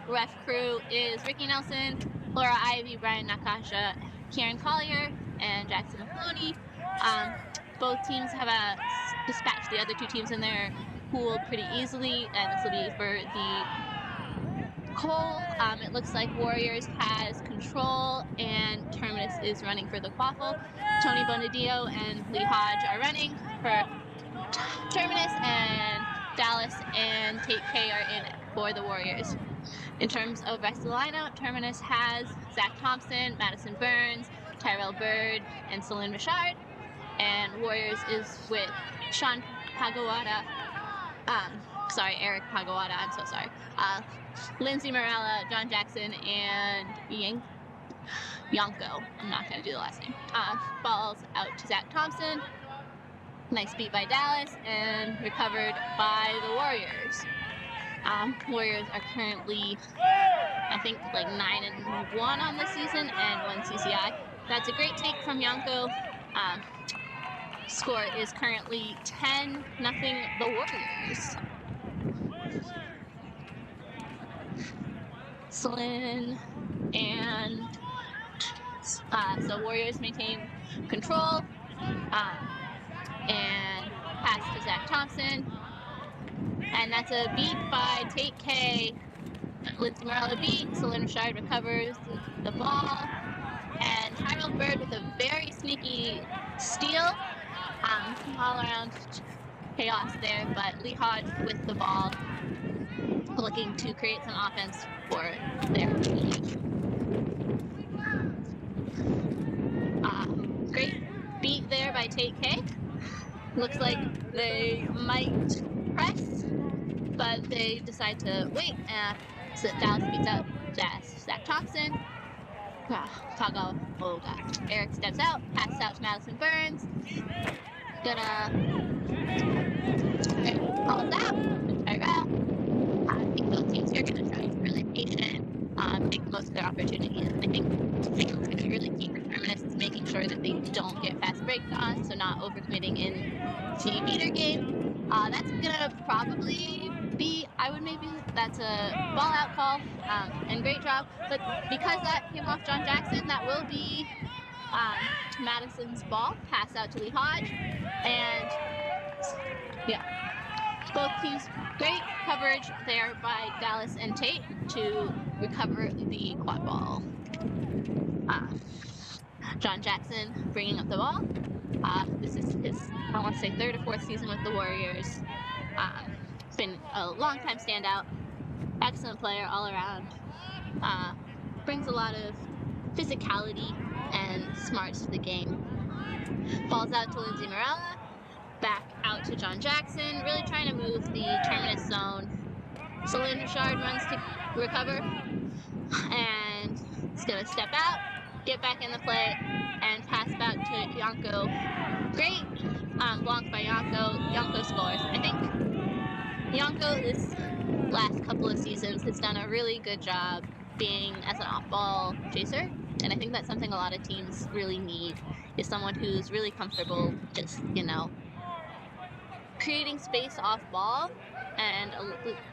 Ref crew is Ricky Nelson, Laura Ivy, Brian Nakasha, Kieran Collier, and Jackson Mahoney. Both teams have dispatched the other two teams in their pool pretty easily, and this will be for the Cole. It looks like Warriors has control, and Terminus is running for the quaffle. Tony Bonadillo and Lee Hodge are running for Terminus, and Dallas and Tate K are in for the Warriors. In terms of rest of the lineup, Terminus has Zach Thompson, Madison Burns, Tyrell Bird, and Celine Richard. And Warriors is with Sean Pagawada, Eric Pagawada, I'm so sorry. Lindsay Morella, John Jackson, and Yanko. I'm not going to do the last name. Balls out to Zach Thompson. Nice beat by Dallas and recovered by the Warriors. Warriors are currently, I think, like 9-1 on the season and 1 CCI. That's a great take from Yanko. Score is currently 10-0 the Warriors. Slyn and so Warriors maintain control and pass to Zach Thompson, and that's a beat by Tate K. Lindsay Morella beat, Celine Richard recovers the ball, and Tyrell Bird with a very sneaky steal. All around chaos there, but Lee Hodge with the ball, looking to create some offense for their team. Great beat there by Tate K. Looks like they might press, but they decide to wait. So Dallas beats out Zach Thompson. Eric steps out, passes out to Madison Burns. Gonna call it out. Tyrell. I think both teams here are gonna try to be really patient, make the most of their opportunities. I think what's gonna be really key for Terminus is making sure that they don't get fast breaks on, so not overcommitting in the meter game. That's gonna probably be, that's a ball out call, and great job. But because that came off John Jackson, that will be Madison's ball, pass out to Lee Hodge, and yeah, both teams, great coverage there by Dallas and Tate to recover the quad ball. John Jackson bringing up the ball. This is his, I want to say, 3rd or 4th season with the Warriors. Been a long time standout, excellent player all around. Brings a lot of physicality and smarts to the game. Falls out to Lindsay Morella, back out to John Jackson, really trying to move the Terminus zone. Celine Richard runs to recover, and he's gonna step out, get back in the play, and pass back to Yanko. Great block by Yanko. Yanko scores. I think Yanko this last couple of seasons has done a really good job being as an off-ball chaser, and I think that's something a lot of teams really need, is someone who's really comfortable just, creating space off ball and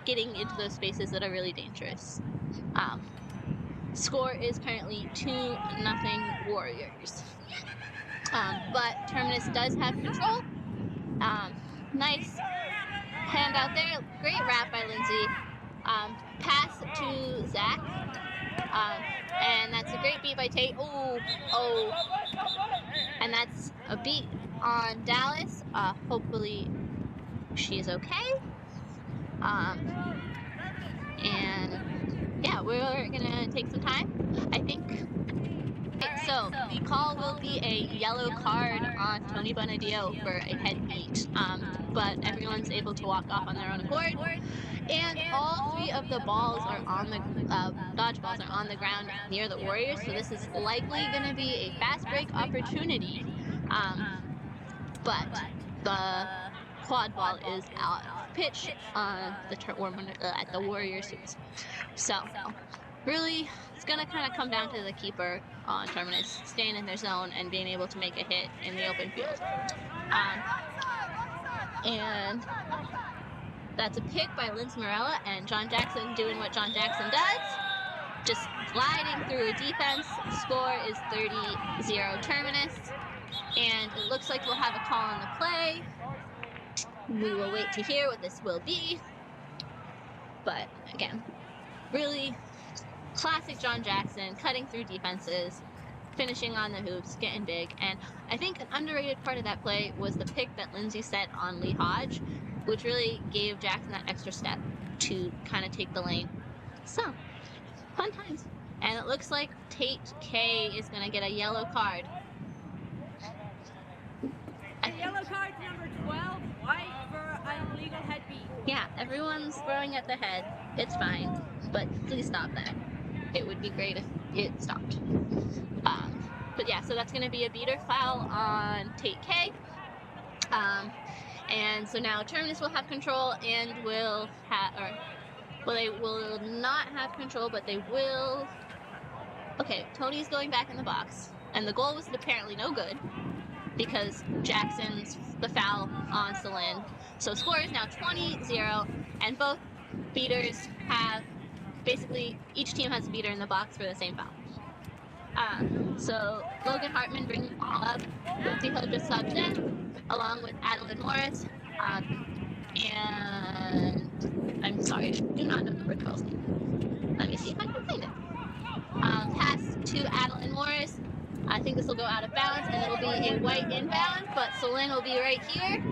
getting into those spaces that are really dangerous. Score is currently 2-0 Warriors. But Terminus does have control. Nice hand out there. Great wrap by Lindsay. Pass to Zach. And that's a great beat by Tate. Oh. And that's a beat on Dallas. Hopefully she's okay. And yeah, we're gonna take some time, I think. So the call will be a yellow card on Tony Bonadillo for a head beat, but everyone's able to walk off on their own accord. And all 3 of the balls are on the dodgeballs are on the ground near the Warriors, so this is likely going to be a fast break opportunity. But the quad ball is out of pitch on at the Warriors. So really, it's going to kind of come down to the keeper on Terminus staying in their zone and being able to make a hit in the open field. And That's a pick by Lindsay Morella, and John Jackson doing what John Jackson does. Just gliding through a defense. Score is 30-0 Terminus. And it looks like we'll have a call on the play. We will wait to hear what this will be. But again, really classic John Jackson, cutting through defenses, finishing on the hoops, getting big. And I think an underrated part of that play was the pick that Lindsay set on Lee Hodge, which really gave Jackson that extra step to kind of take the lane. So, fun times. And it looks like Tate K is going to get a yellow card. The yellow card number 12, white for an illegal head beat. Yeah, everyone's throwing at the head. It's fine, but please stop that. It would be great if it stopped. But yeah, so that's going to be a beater foul on Tate K. And so now Terminus will have control and will have, well, they will not have control, but they will. Okay, Tony's going back in the box, and the goal was apparently no good because Jackson's the foul on Celine. So score is now 20-0, and both beaters have, basically, each team has a beater in the box for the same foul. So Logan Hartman bringing the ball up. Lindsay Hill just subbed in, along with Adeline Morris. And I'm sorry, I do not know number 12's name. Let me see if I can find it. Pass to Adeline Morris. I think this will go out of bounds, and it'll be a white inbound, but Celine will be right here.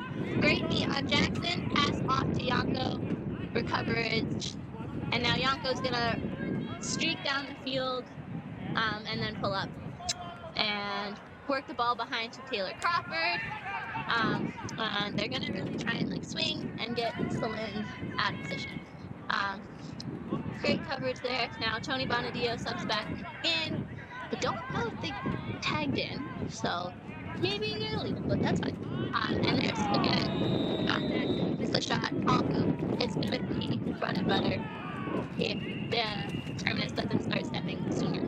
Great beat on Jackson. Pass off to Yanko for coverage. And now Yanko's going to streak down the field and then pull up. And work the ball behind to Taylor Crawford. And they're going to really try and swing and get Celine out of position. Great coverage there. Now Tony Bonadio subs back in. I don't know if they tagged in, so maybe they're illegal, but that's fine. And there's, again, it's the shot. Also, it's going to be bread and butter if the Terminus doesn't start stepping sooner.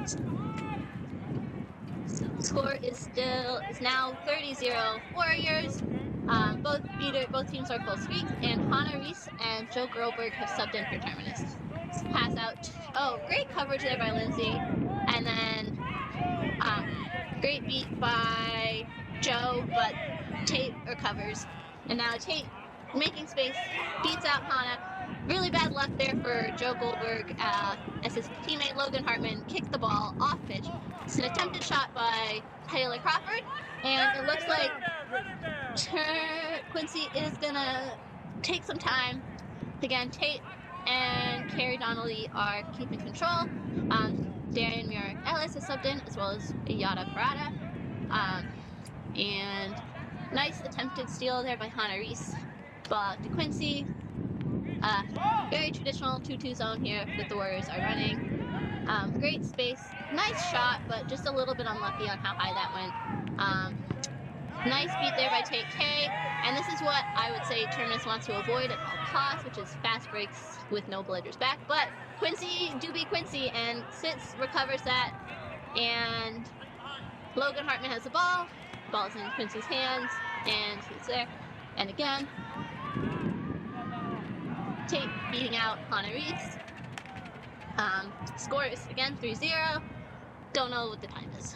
So score is now 30-0 Warriors. Both teams are full streaks, and Hannah Reese and Joe Grolberg have subbed in for Terminus. Pass out. Oh, great coverage there by Lindsay, and then great beat by Joe, but Tate recovers, and now Tate making space, beats out Hannah. Really bad luck there for Joe Goldberg as his teammate Logan Hartman kicked the ball off pitch. It's an attempted shot by Taylor Crawford, and it looks like Quincy is gonna take some time. Again, Tate and Carrie Donnelly are keeping control. Darian Muir-Ellis is subbed in, as well as Yada Parada. And nice attempted steal there by Hannah Reese. Ball out to Quincy. Very traditional 2-2 zone here that the Warriors are running. Great space. Nice shot, but just a little bit unlucky on how high that went. Nice beat there by Tate K. And this is what I would say Terminus wants to avoid at all costs, which is fast breaks with no bludgers back. But Quincy do be Quincy, and sits, recovers that. And Logan Hartman has the ball. Ball's in Quincy's hands, and he's there. And again, Tate beating out Hannah Reese. Score is again 3-0. Don't know what the time is.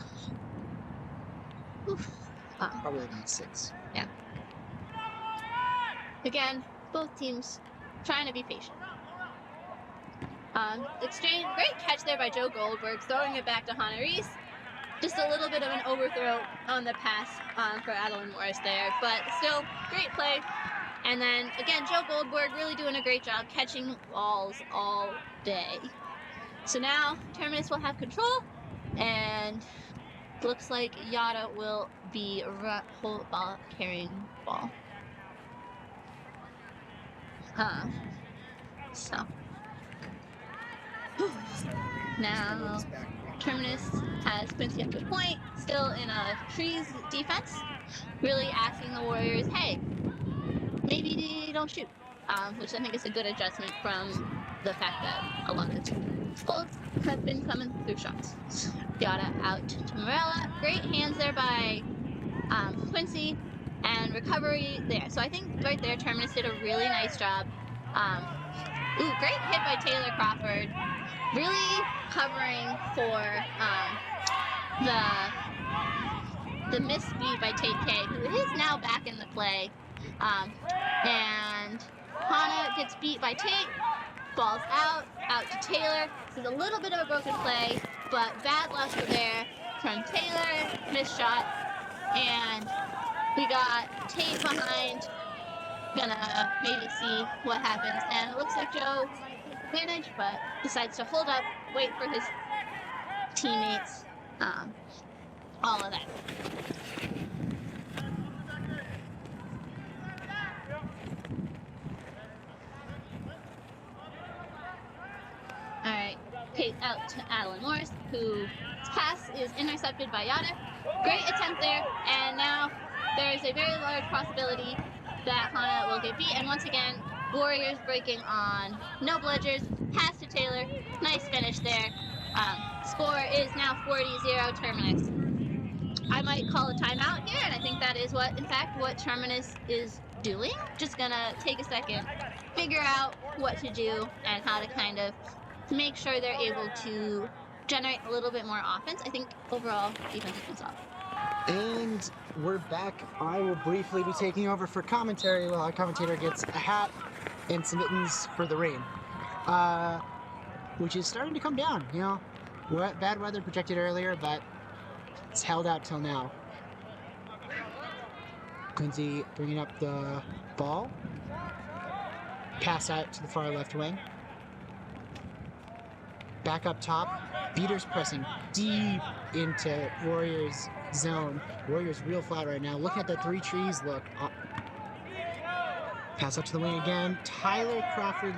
Oof. Probably about 6. Yeah. Again, both teams trying to be patient. Exchange, great catch there by Joe Goldberg, throwing it back to Hannah Reese. Just a little bit of an overthrow on the pass for Adeline Morris there, but still, great play. And then, again, Joe Goldberg really doing a great job catching balls all day. So now, Terminus will have control, and looks like Yada will be carrying ball. So. Now, Terminus has Quincy up to point, still in a freeze defense, really asking the Warriors, hey, maybe don't shoot, which I think is a good adjustment from the fact that a lot of Both have been coming through shots. Yada out to Morella. Great hands there by Quincy, and recovery there. So I think right there, Terminus did a really nice job. Great hit by Taylor Crawford. Really covering for the missed beat by Tate K, who is now back in the play. And Hana gets beat by Tate, falls out to Taylor. This is a little bit of a broken play, but bad luck there from Taylor, missed shot, and we got Tate behind. Gonna maybe see what happens, and it looks like Joe managed, but decides to hold up, wait for his teammates, all of that. Alright, Tate out to Adeline Morris, whose pass is intercepted by Yada. Great attempt there, and now there is a very large possibility that Hana will get beat, and once again, Warriors breaking on no bludgers, pass to Taylor, nice finish there. Score is now 40-0 Terminus. I might call a timeout here, and I think that is what Terminus is doing. Just gonna take a second, figure out what to do and how to kind of make sure they're able to generate a little bit more offense. I think overall defense has been solid. And we're back. I will briefly be taking over for commentary while our commentator gets a hat and some mittens for the rain, which is starting to come down. You know, bad weather projected earlier, but it's held out till now. Quincy bringing up the ball. Pass out to the far left wing. Back up top. Beaters pressing deep into Warriors zone. Warriors real flat right now. Looking at the three trees look. Pass up to the wing again. Taylor Crawford.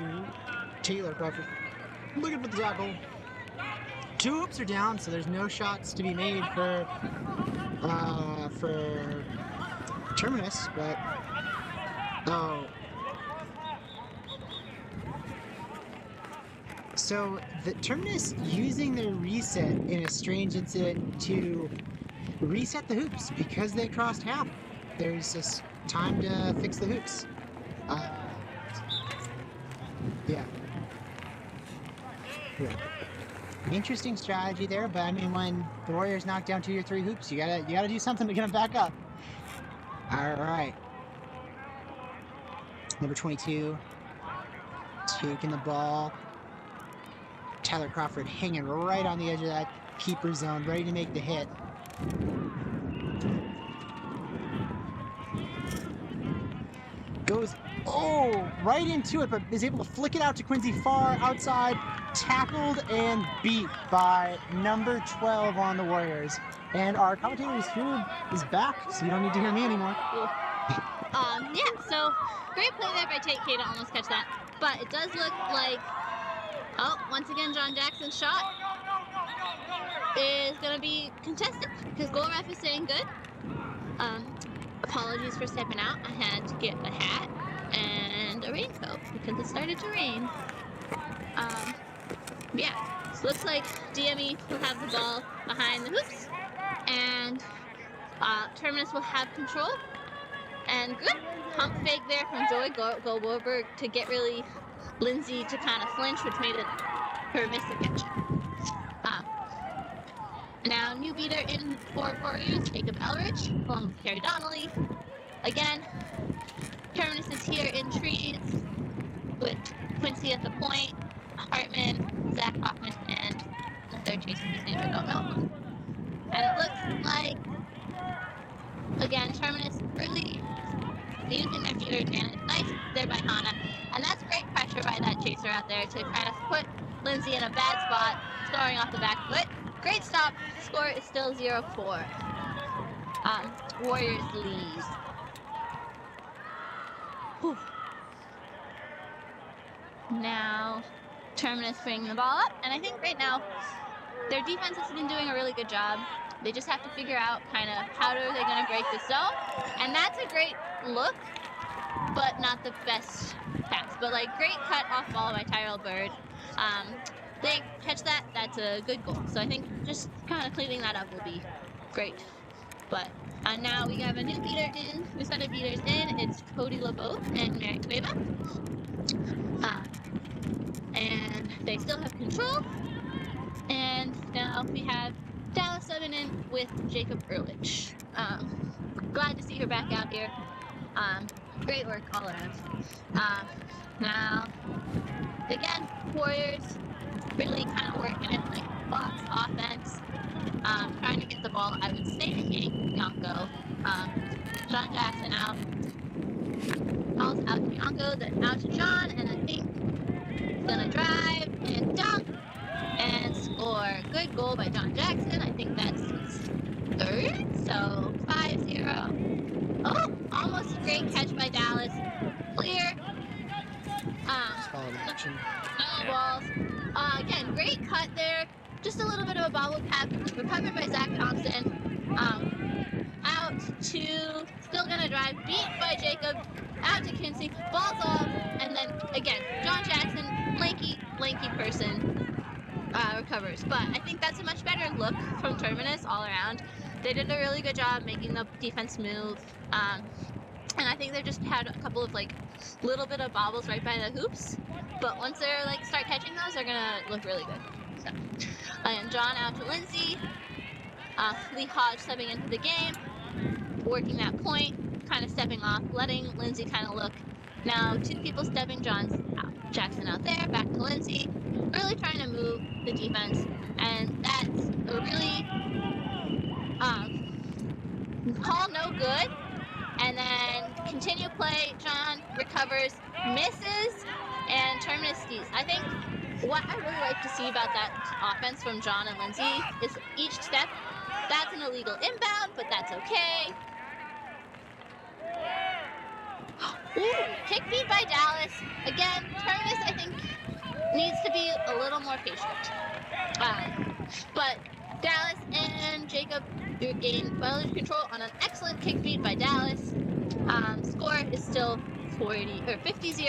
Looking for the tackle. Two hoops are down, so there's no shots to be made for Terminus, but so the Terminus using their reset in a strange incident to reset the hoops because they crossed half. There's just time to fix the hoops. Yeah. Interesting strategy there, but I mean, when the Warriors knock down 2 or 3 hoops, you gotta do something to get them back up. All right. Number 22 taking the ball. Taylor Crawford hanging right on the edge of that keeper zone, ready to make the hit. Goes, right into it, but is able to flick it out to Quincy far outside. Tackled and beat by number 12 on the Warriors. And our commentator is back, so you don't need to hear me anymore. Cool. Yeah, so great play there by Tate K to almost catch that. But it does look like, once again, John Jackson's shot is going to be contested because goal ref is saying good. Apologies for stepping out. I had to get a hat and a raincoat because it started to rain. Yeah, so looks like DME will have the ball behind the hoops, and Terminus will have control. And good pump fake there from Joy Goldberg to get really Lindsay to kind of flinch, which made it her miss the catch. Now new beater in for Warriors, Jacob Elrich, along with Carrie Donnelly. Again, Terminus is here in trees with Quincy at the point, Hartman, Zach Hoffman, and the third chaser, whose name I don't know. And it looks like, again, Terminus really using their beater advantage. Nice there by Hana. And that's great pressure by that chaser out there to kind of put Lindsay in a bad spot, scoring off the back foot. Great stop. Score is still 0-4. Warriors lead. Whew. Now, Terminus bringing the ball up, and I think right now their defense has been doing a really good job. They just have to figure out kind of how are they going to break the zone, and that's a great look, but not the best pass. But like great cut off ball by Tyrell Bird. they catch that, that's a good goal. So I think just kind of cleaning that up will be great. But now we have a new set of beaters in. It's Cody LeBeau and Mary Cueva. And they still have control. And now we have Dallas subbing in with Jacob Ehrlich. Glad to see her back out here. Great work all around. Now, again, Warriors really kind of working it like box offense. Trying to get the ball, I would say, to Yanko. John Jackson out. Ball's out to Yanko, then out to John, and I think he's gonna drive and dunk and score. Good goal by John Jackson. I think that's his third, so 5-0. Oh, almost a great catch by Dallas. Clear. Solid action. No balls. Again, great cut there. Just a little bit of a bobble tap. Recovered by Zach Thompson. Out to, still gonna drive. Beat by Jacob. Out to Kinsey. Ball's off. And then, again, John Jackson, lanky person, recovers. But I think that's a much better look from Terminus all around. They did a really good job making the defense move. And I think they just had a couple of like little bit of bobbles right by the hoops. But once they're like start catching those, they're gonna look really good. So, and John out to Lindsay. Lee Hodge stepping into the game, working that point, kind of stepping off, letting Lindsay kind of look. Now 2 people stepping, Jackson out there, back to Lindsay, really trying to move the defense, and that's a really call no good. And then continue play. John recovers, misses, and Terminus steals. I think what I really like to see about that offense from John and Lindsay is each step, that's an illegal inbound, but that's okay. Ooh, kick feed by Dallas. Again, Terminus, I think, needs to be a little more patient. But Dallas and Jacob gained ball control on an excellent kick feed by Dallas. Score is still 50-0.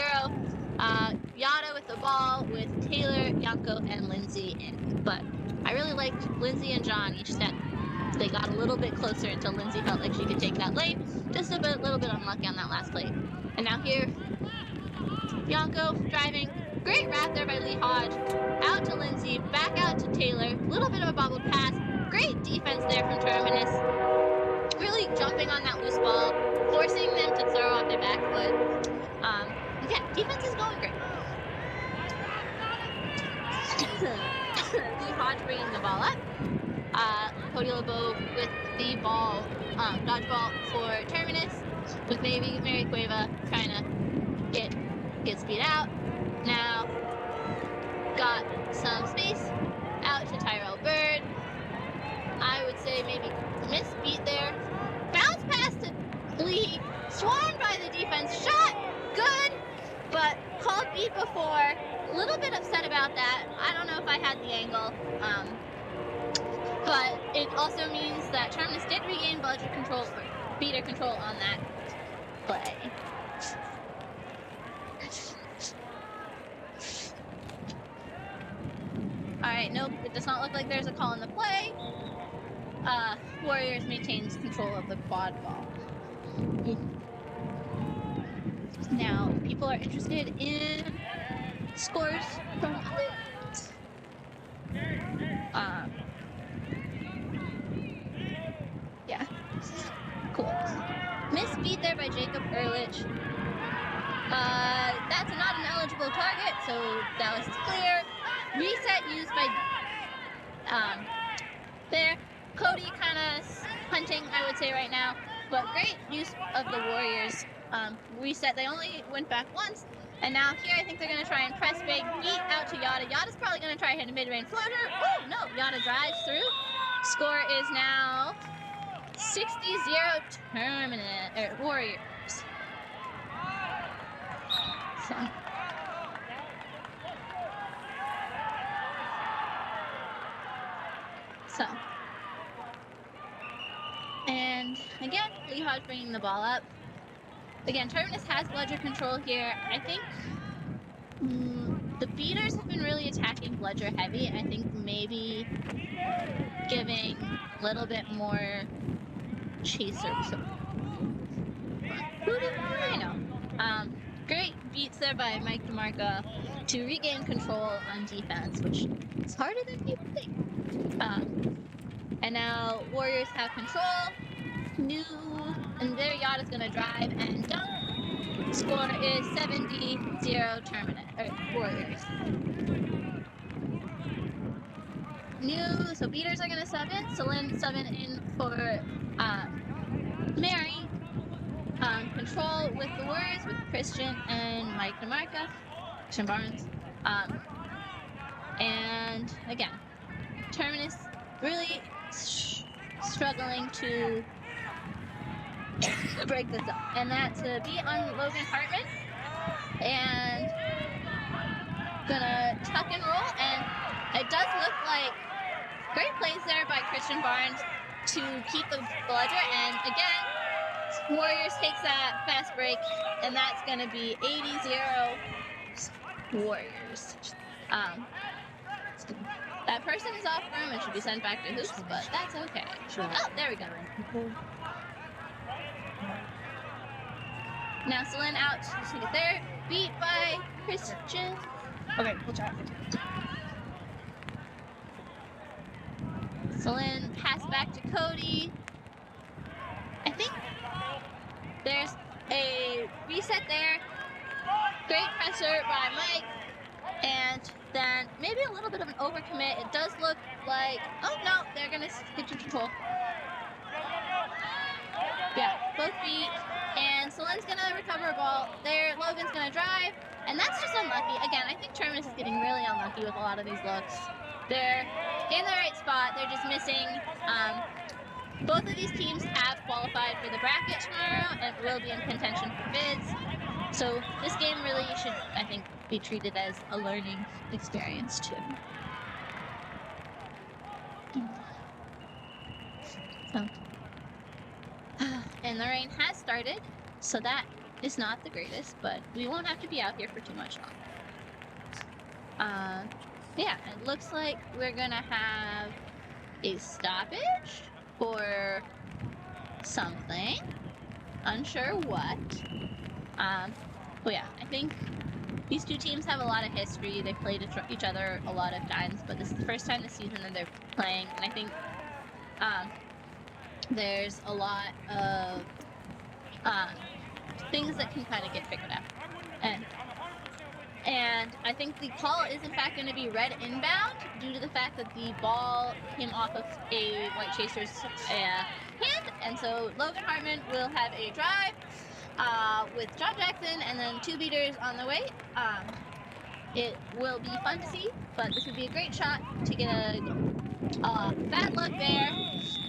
Yada with the ball with Taylor, Yanko, and Lindsay in. But I really liked Lindsay and John each step. They got a little bit closer until Lindsay felt like she could take that lane. Just a little bit unlucky on that last play. And now here, Yanko driving. Great wrap there by Lee Hodge. Out to Lindsay, back out to Taylor. Little bit of a bobbled pass. Great defense there from Terminus. Really jumping on that loose ball, forcing them to throw off their back foot. Again, defense is going great. Lee Hodge bringing the ball up. Cody LeBeau with the ball, dodgeball for Terminus, with maybe Mary Cueva trying to get speed out. Now, got some space out to Tyrell Bird. I would say maybe missed beat there. Bounce pass to Lee, swarmed by the defense, shot, good, but called beat before. A little bit upset about that. I don't know if I had the angle. But it also means that Terminus did regain beater control on that play. Alright, nope, it does not look like there's a call in the play. Warriors maintains control of the quad ball. Now, if people are interested in scores from others. Yeah. Cool. Missed beat there by Jacob Ehrlich. That's not an eligible target, so Dallas is clear. Reset used by there. Cody kind of hunting, I would say right now, but great use of the Warriors. Reset, they only went back once, and now here I think they're going to try and press big, beat out to Yada. Yada's probably going to try to hit a mid-range floater. Oh, no, Yada drives through. Score is now 60-0 Warriors. So, and again, Lee Hodge bringing the ball up. Again, Terminus has bludger control here. I think the beaters have been really attacking bludger heavy. I think maybe giving a little bit more chaser. Who do I know? Great beats there by Mike DeMarco to regain control on defense, which is harder than people think. And now Warriors have control. And there Yada's gonna drive and dunk. Score is 70-0 Warriors. So beaters are gonna sub in. Celine subbing in for Mary. Control with the Warriors with Christian and Mike DeMarco, Christian Barnes. And again, Terminus really struggling to break this up. And that to be on Logan Hartman. And gonna tuck and roll. And it does look like great plays there by Christian Barnes to keep the bludger. And again, Warriors takes that fast break, and that's going to be 80-0 Warriors. That person is off room and should be sent back to hoops, but that's okay. Oh, there we go. Now Celine out to get there, beat by Christian. Okay, we'll chat. Celine pass back to Cody. I think there's a reset there. Great pressure by Mike. And then maybe a little bit of an overcommit. It does look like, oh no, they're gonna get to control. Yeah, both feet. And Celine's gonna recover a ball. There, Logan's gonna drive. And that's just unlucky. Again, I think Terminus is getting really unlucky with a lot of these looks. They're in the right spot. They're just missing. Both of these teams have qualified for the bracket tomorrow and will be in contention for bids. So this game really should, I think, be treated as a learning experience too. So, and the rain has started, so that is not the greatest, but we won't have to be out here for too much longer. Yeah, it looks like we're gonna have a stoppage for something. Unsure what. But yeah, I think these two teams have a lot of history. They've played each other a lot of times, but this is the first time this season that they're playing, and I think there's a lot of things that can kind of get figured out. And I think the call is in fact going to be red inbound due to the fact that the ball came off of a White Chaser's hand. And so Logan Hartman will have a drive with John Jackson and then two beaters on the way. It will be fun to see, but this would be a great shot to get a bad look there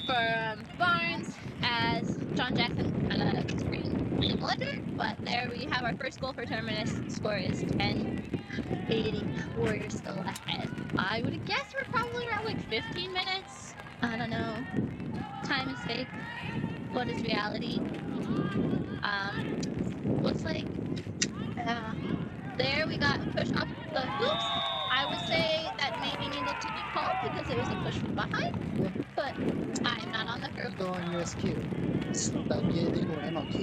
from Barnes as John Jackson kind of screened the bludger. But there we have our first goal for Terminus. Score is 10-80. Warriors still ahead. I would guess we're probably around like 15 minutes. I don't know. Time is fake. What is reality? Looks like there we got a push off the hoops. I would say that maybe needed to be called because it was a push from behind, but I'm not on the curve. Go on USQ. Spaghetti or MLQ.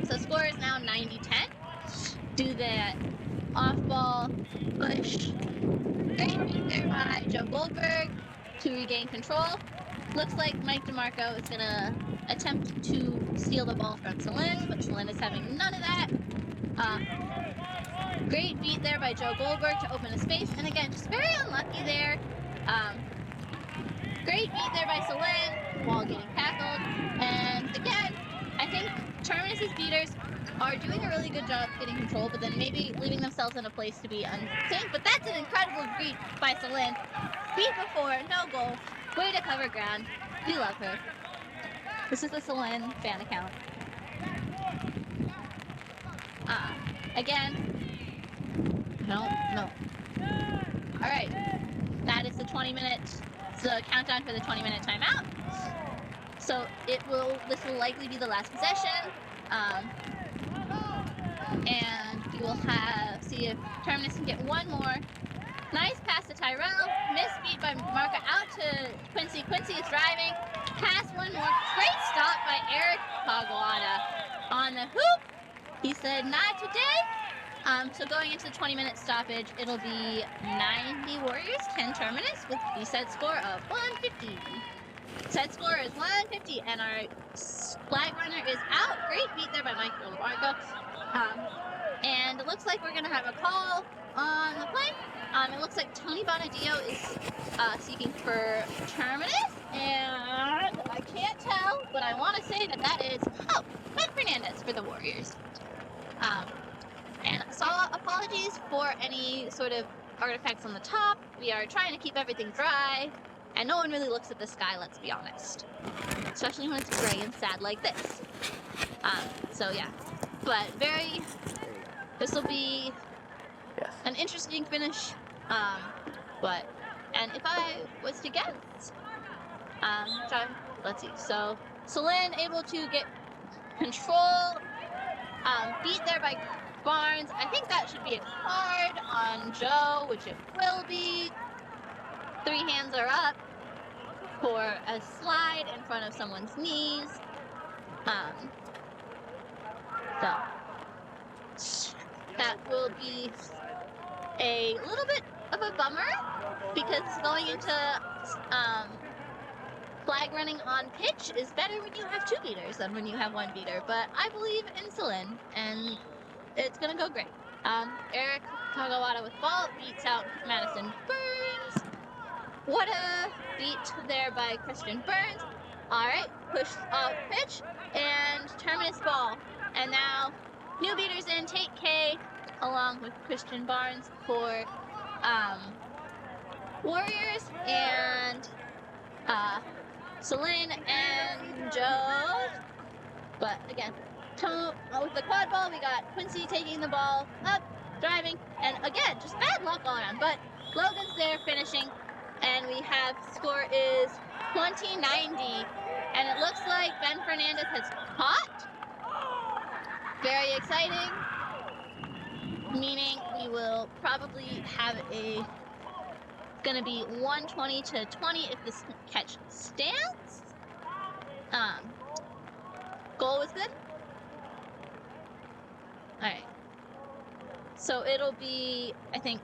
So score is now 90-10. Do that off-ball push. Great beat there by Joe Goldberg to regain control. Looks like Mike DeMarco is gonna attempt to steal the ball from Celine, but Celine is having none of that. Great beat there by Joe Goldberg to open a space, and again, just very unlucky there. Great beat there by Celine while getting tackled, and again, I think Terminus' beaters are doing a really good job getting control, but then maybe leaving themselves in a place to be unsafe. But that's an incredible beat by Celine. Beat before, no goal. Way to cover ground. We love her. This is the Celine fan account. Again, no. Alright. That is the 20 minutes, the countdown for the 20-minute timeout. So this will likely be the last possession. And we will have see if Terminus can get one more. Nice pass to Tyrell. Misbeat by Marco out to Quincy. Quincy is driving. Pass one more. Great stop by Eric Kagawada on the hoop. He said, not today. So going into the 20-minute stoppage, it'll be 90 Warriors, 10 Terminus with the set score of 150. Set score is 150, and our flag runner is out. Great beat there by Michael Marco. And it looks like we're going to have a call on the play. It looks like Tony Bonadio is seeking for Terminus, and I can't tell, but I want to say that is, Ben Fernandez for the Warriors. And saw apologies for any sort of artifacts on the top. We are trying to keep everything dry, and no one really looks at the sky, let's be honest. Especially when it's gray and sad like this. So yeah, but this will be an interesting finish. And if I was to guess, let's see. So Celine able to get control, beat there by Barnes. I think that should be a card on Joe, which it will be. 3 hands are up for a slide in front of someone's knees. So that will be a little bit of a bummer, because going into flag running on pitch is better when you have 2 beaters than when you have 1 beater. But I believe in Celine, and it's gonna go great. Eric Kagawada with ball beats out Madison Burns. What a beat there by Christian Burns. All right, push off pitch and Terminus ball, and now new beaters in. Tate K along with Christian Barnes for Warriors, and Celine and Joe. But again, with the quad ball, we got Quincy taking the ball up, driving, and again, just bad luck all around. But Logan's there finishing, and we have score is 2090, and it looks like Ben Fernandez has caught. Very exciting, meaning we will probably have gonna be 120 to 20 if this catch stands. Goal was good. All right. So it'll be, I think.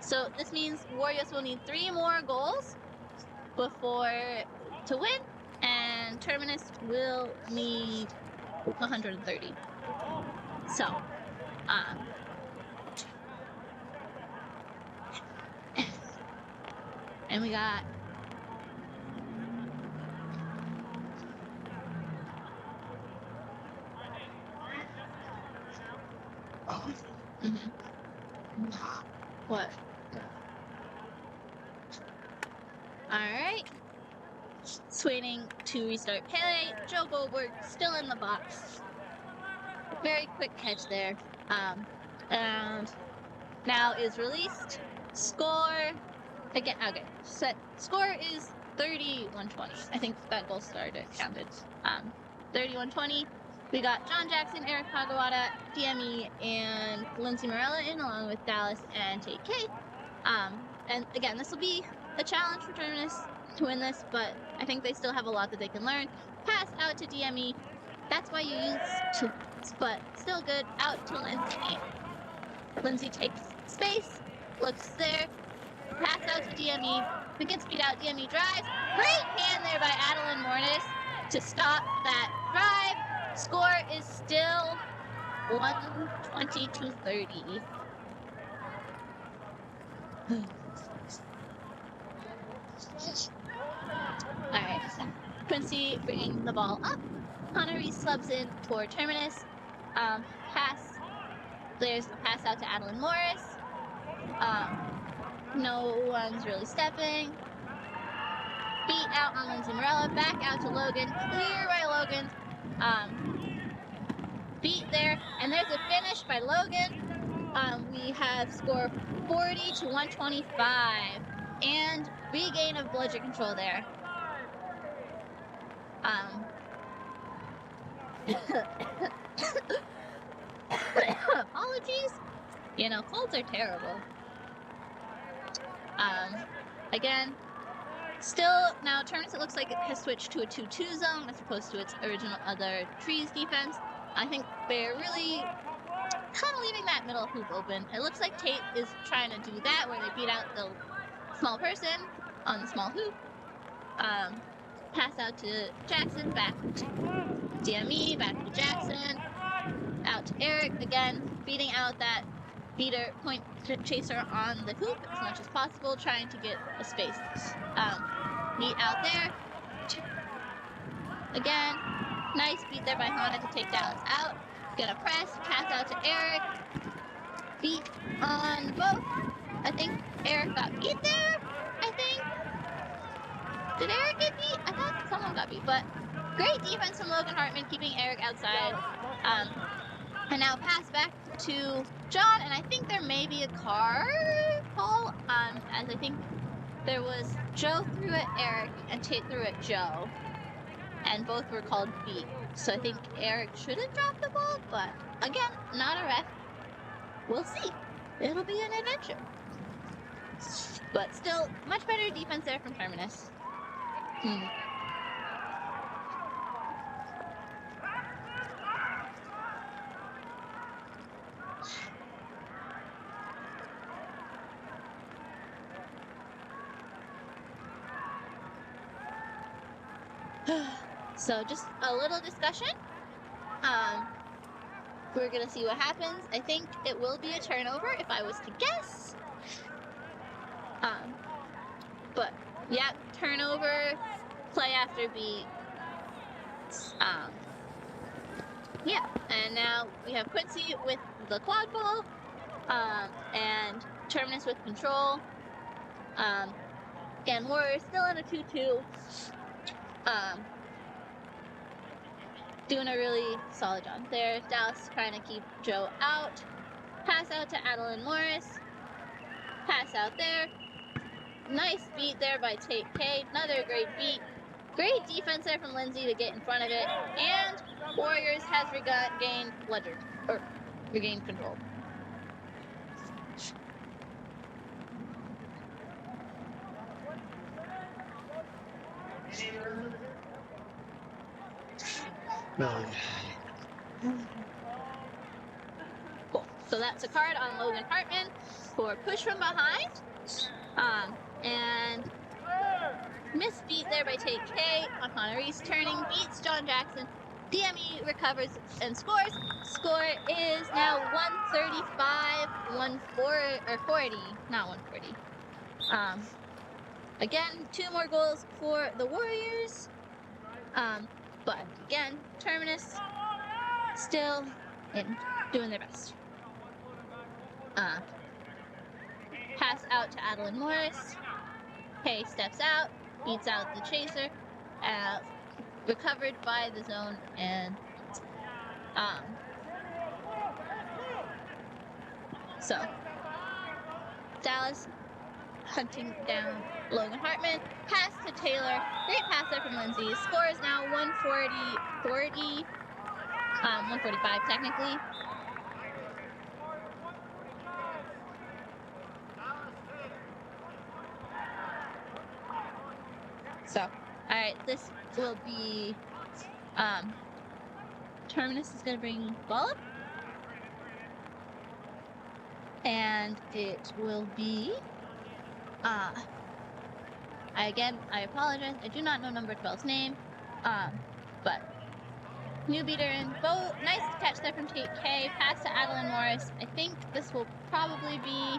So this means Warriors will need 3 more goals to win, and Terminus will need 130. So, and we got what? All right. Swaining to restart Pele. Joe Goldberg still in the box. Very quick catch there. And now is released. Score again. Okay. Score is 31-20. I think that goal started counted. 31-20. We got John Jackson, Eric Kagawada, DME, and Lindsay Morella in, along with Dallas and Tate K. And again, this will be a challenge for Terminus to win this, but I think they still have a lot that they can learn. Pass out to DME. That's why you use to, but still good. Out to Lindsay. Lindsay takes space, looks there. Pass out to DME. If it gets beat out, DME drives. Great hand there by Adeline Mortis to stop that drive. Score is still 120 to 30. Alright, Quincy bringing the ball up. Connery subs in for Terminus. Pass. There's the pass out to Adeline Morris. No one's really stepping. Beat out on Lindsay Morella. Back out to Logan. Clear by Logan. Beat there, and there's a finish by Logan. We have score 40 to 125, and regain of bludger control there. Apologies. You know, colds are terrible. Again, still, now Terminus, it looks like it has switched to a 2-2 zone as opposed to its original other trees defense. I think they're really kind of leaving that middle hoop open. It looks like Tate is trying to do that, where they beat out the small person on the small hoop. Pass out to Jackson, back to DME, back to Jackson, out to Eric, again, beating out that beater point chaser on the hoop as much as possible, trying to get a space. Meet out there. Again, nice beat there by Hana to take Dallas out. Gonna press, pass out to Eric. Beat on both. I think Eric got beat there, I think. Did Eric get beat? I thought someone got beat, but great defense from Logan Hartman, keeping Eric outside. And now pass back to John, and I think there may be a card call, as I think there was Joe threw at Eric and Tate threw at Joe, and both were called beat. So I think Eric should have dropped the ball, but again, not a ref. We'll see. It'll be an adventure. But still, much better defense there from Terminus. So just a little discussion. We're gonna see what happens. I think it will be a turnover if I was to guess. But yeah, turnover, play after beat. Yeah, and now we have Quincy with the quad ball, and Terminus with control. Again, Warriors still in a 2-2. Doing a really solid job there. Dallas trying to keep Joe out. Pass out to Adeline Morris. Pass out there. Nice beat there by Tate K. Another great beat. Great defense there from Lindsay to get in front of it. And Warriors has regained control. Cool. So that's a card on Logan Hartman for push from behind. And misbeat there by Tate K on Hana Reese turning, beats John Jackson. DME recovers and scores. Score is now 135, 140, again, 2 more goals for the Warriors. But again, Terminus still doing their best. Pass out to Adeline Morris. Hay steps out, beats out the chaser, recovered by the zone, and so Dallas hunting down Logan Hartman. Pass to Taylor. Great pass there from Lindsay. Score is now 145 technically. So, alright, this will be, Terminus is going to bring ball up. And it will be, again, I apologize, I do not know number 12's name, but new beater in, nice catch there from Tate K, pass to Adeline Morris. I think this will probably be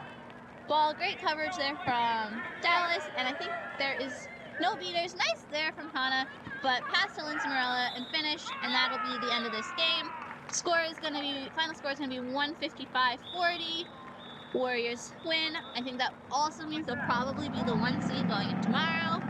ball, great coverage there from Dallas, and I think there is no beaters, nice there from Hana, but pass to Lindsay Morella and finish, and that'll be the end of this game. Final score is going to be 155-40. Warriors win. I think that also means they'll probably be the 1 seed going into tomorrow.